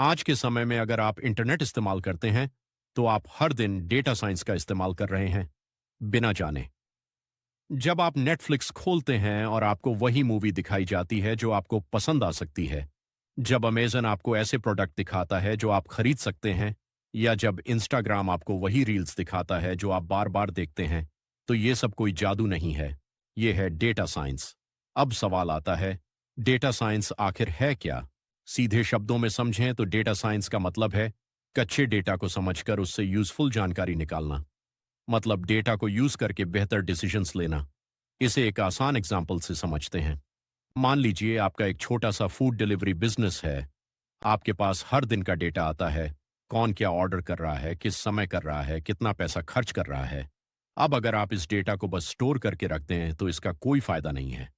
आज के समय में अगर आप इंटरनेट इस्तेमाल करते हैं, तो आप हर दिन डेटा साइंस का इस्तेमाल कर रहे हैं, बिना जाने। जब आप नेटफ्लिक्स खोलते हैं और आपको वही मूवी दिखाई जाती है जो आपको पसंद आ सकती है, जब अमेज़न आपको ऐसे प्रोडक्ट दिखाता है जो आप खरीद सकते हैं, या जब इंस्टाग्राम आपको वही रील्स दिखाता है जो आप बार-बार देखते हैं, तो ये सब कोई जादू नहीं है, ये है डेटा साइंस। अब सवाल आता है, डेटा साइंस आखिर है क्या? सीधे शब्दों में समझें तो डेटा साइंस का मतलब है कच्चे डेटा को समझकर उससे यूज़फुल जानकारी निकालना। मतलब डेटा को यूज़ करके बेहतर डिसीजंस लेना। इसे एक आसान एग्जाम्पल से समझते हैं। मान लीजिए आपका एक छोटा सा फूड डिलीवरी बिजनेस है। आपके पास हर दिन का डेटा आता है, कौन क्या ऑर्डर कर रहा है, किस समय कर रहा है, कितना पैसा खर्च कर रहा है। अब अगर आप इस डेटा को बस स्टोर करके रखते हैं तो इसका कोई फायदा नहीं है।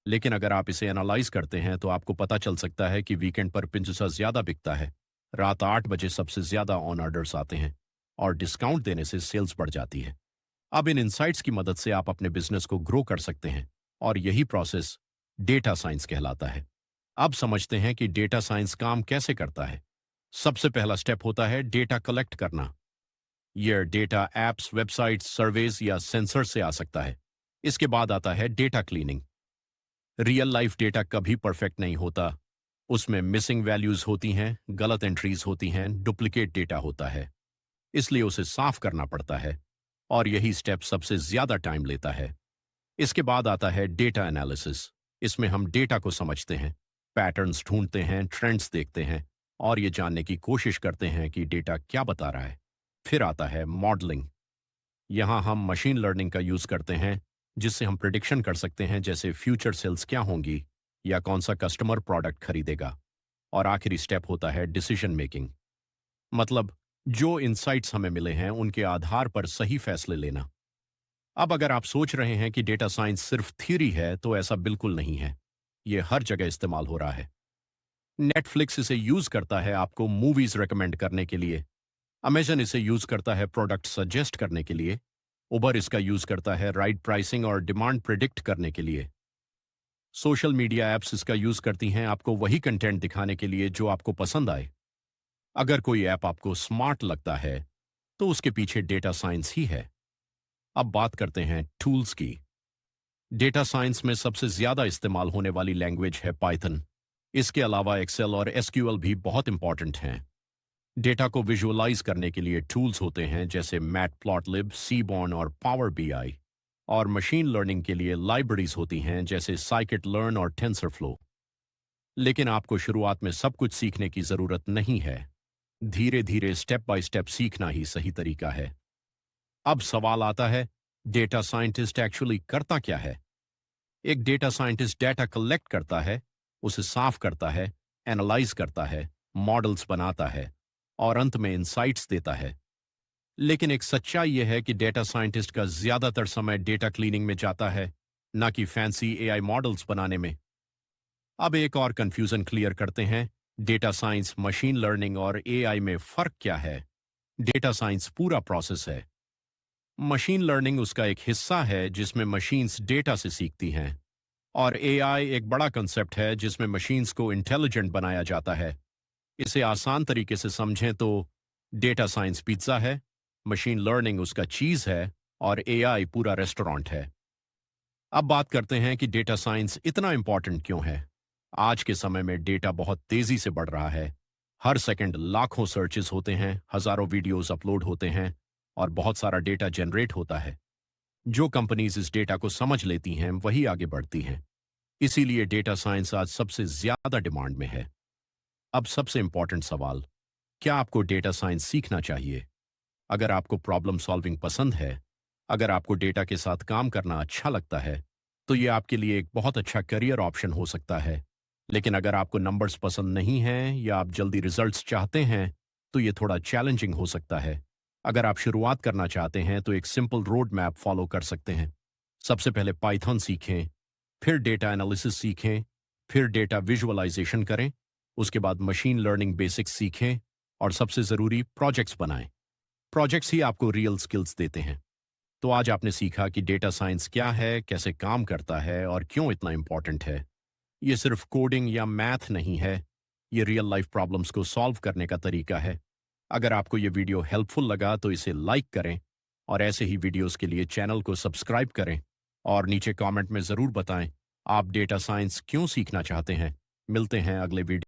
लेकिन अगर आप इसे एनालाइज करते हैं तो आपको पता चल सकता है कि वीकेंड पर पिज्जा ज्यादा बिकता है, रात 8 बजे सबसे ज्यादा ऑन ऑर्डर्स आते हैं, और डिस्काउंट देने से सेल्स बढ़ जाती है। अब इन इनसाइट्स की मदद से आप अपने बिजनेस को ग्रो कर सकते हैं, और यही प्रोसेस डेटा साइंस कहलाता है। अब समझते हैं कि डेटा साइंस काम कैसे करता है। सबसे पहला स्टेप होता है डेटा कलेक्ट करना। यह डेटा एप्स, वेबसाइट्स, सर्वेज या सेंसर से आ सकता है। इसके बाद आता है data cleaning. Real life data कभी परफेक्ट नहीं होता। उसमें मिसिंग वैल्यूज होती हैं, गलत एंट्रीज होती हैं, डुप्लीकेट डेटा होता है। इसलिए उसे साफ करना पड़ता है, और यही स्टेप सबसे ज्यादा टाइम लेता है। इसके बाद आता है डेटा एनालिसिस। इसमें हम डेटा को समझते हैं, पैटर्न्स ढूंढते हैं, ट्रेंड्स देखते हैं, और ये जानने की कोशिश करते हैं कि डेटा क्या बता रहा है। फिर आता है मॉडलिंग। यहाँ हम मशीन लर्निंग का यूज करते हैं, जिससे हम प्रिडिक्शन कर सकते हैं, जैसे फ्यूचर सेल्स क्या होंगी, या कौन सा कस्टमर प्रोडक्ट खरीदेगा। और आखिरी स्टेप होता है डिसीजन मेकिंग। मतलब जो इंसाइट्स हमें मिले हैं उनके आधार पर सही फैसले लेना। अब अगर आप सोच रहे हैं कि डेटा साइंस सिर्फ थ्योरी है, तो ऐसा बिल्कुल नहीं है। ये हर जगह इस्तेमाल हो रहा है। नेटफ्लिक्स इसे यूज करता है आपको मूवीज रेकमेंड करने के लिए। अमेजन इसे यूज करता है प्रोडक्ट सजेस्ट करने के लिए। उबर इसका यूज करता है राइड प्राइसिंग और डिमांड प्रिडिक्ट करने के लिए। सोशल मीडिया एप्स इसका यूज करती हैं आपको वही कंटेंट दिखाने के लिए जो आपको पसंद आए। अगर कोई ऐप आपको स्मार्ट लगता है, तो उसके पीछे डेटा साइंस ही है। अब बात करते हैं टूल्स की। डेटा साइंस में सबसे ज्यादा इस्तेमाल होने वाली लैंग्वेज है पाइथन। इसके अलावा एक्सेल और एसक्यूएल भी बहुत इंपॉर्टेंट हैं। डेटा को विजुअलाइज करने के लिए टूल्स होते हैं जैसे मैटप्लॉटलिब, सीबॉर्न और पावर बीआई। और मशीन लर्निंग के लिए लाइब्रेरीज होती हैं जैसे साइकिट लर्न और टेंसरफ्लो। लेकिन आपको शुरुआत में सब कुछ सीखने की जरूरत नहीं है। धीरे धीरे स्टेप बाय स्टेप सीखना ही सही तरीका है। अब सवाल आता है, डेटा साइंटिस्ट एक्चुअली करता क्या है? एक डेटा साइंटिस्ट डेटा कलेक्ट करता है, उसे साफ करता है, एनालाइज करता है, मॉडल्स बनाता है, और अंत में इंसाइट्स देता है। लेकिन एक सच्चाई यह है कि डेटा साइंटिस्ट का ज्यादातर समय डेटा क्लीनिंग में जाता है, ना कि फैंसी एआई मॉडल्स बनाने में। अब एक और कंफ्यूजन क्लियर करते हैं। डेटा साइंस, मशीन लर्निंग और एआई में फर्क क्या है? डेटा साइंस पूरा प्रोसेस है। मशीन लर्निंग उसका एक हिस्सा है जिसमें मशीन्स डेटा से सीखती हैं। और एआई एक बड़ा कंसेप्ट है जिसमें मशीन्स को इंटेलिजेंट बनाया जाता है। इसे आसान तरीके से समझें तो डेटा साइंस पिज्जा है, मशीन लर्निंग उसका चीज है, और एआई पूरा रेस्टोरेंट है। अब बात करते हैं कि डेटा साइंस इतना इंपॉर्टेंट क्यों है। आज के समय में डेटा बहुत तेजी से बढ़ रहा है। हर सेकंड लाखों सर्चेस होते हैं, हजारों वीडियोस अपलोड होते हैं, और बहुत सारा डेटा जनरेट होता है। जो कंपनीज इस डेटा को समझ लेती हैं वही आगे बढ़ती हैं। इसीलिए डेटा साइंस आज सबसे ज्यादा डिमांड में है। अब सबसे इंपॉर्टेंट सवाल, क्या आपको डेटा साइंस सीखना चाहिए? अगर आपको प्रॉब्लम सॉल्विंग पसंद है, अगर आपको डेटा के साथ काम करना अच्छा लगता है, तो ये आपके लिए एक बहुत अच्छा करियर ऑप्शन हो सकता है। लेकिन अगर आपको नंबर्स पसंद नहीं हैं या आप जल्दी रिजल्ट्स चाहते हैं, तो ये थोड़ा चैलेंजिंग हो सकता है। अगर आप शुरुआत करना चाहते हैं तो एक सिंपल रोड मैप फॉलो कर सकते हैं। सबसे पहले पाइथन सीखें, फिर डेटा एनालिसिस सीखें, फिर डेटा विजुअलाइजेशन करें, उसके बाद मशीन लर्निंग बेसिक्स सीखें, और सबसे ज़रूरी प्रोजेक्ट्स बनाएं। प्रोजेक्ट्स ही आपको रियल स्किल्स देते हैं। तो आज आपने सीखा कि डेटा साइंस क्या है, कैसे काम करता है, और क्यों इतना इंपॉर्टेंट है। ये सिर्फ कोडिंग या मैथ नहीं है, ये रियल लाइफ प्रॉब्लम्स को सॉल्व करने का तरीका है। अगर आपको ये वीडियो हेल्पफुल लगा तो इसे लाइक करें और ऐसे ही वीडियोस के लिए चैनल को सब्सक्राइब करें और नीचे कमेंट में ज़रूर बताएं आप डेटा साइंस क्यों सीखना चाहते हैं। मिलते हैं अगले वीडियो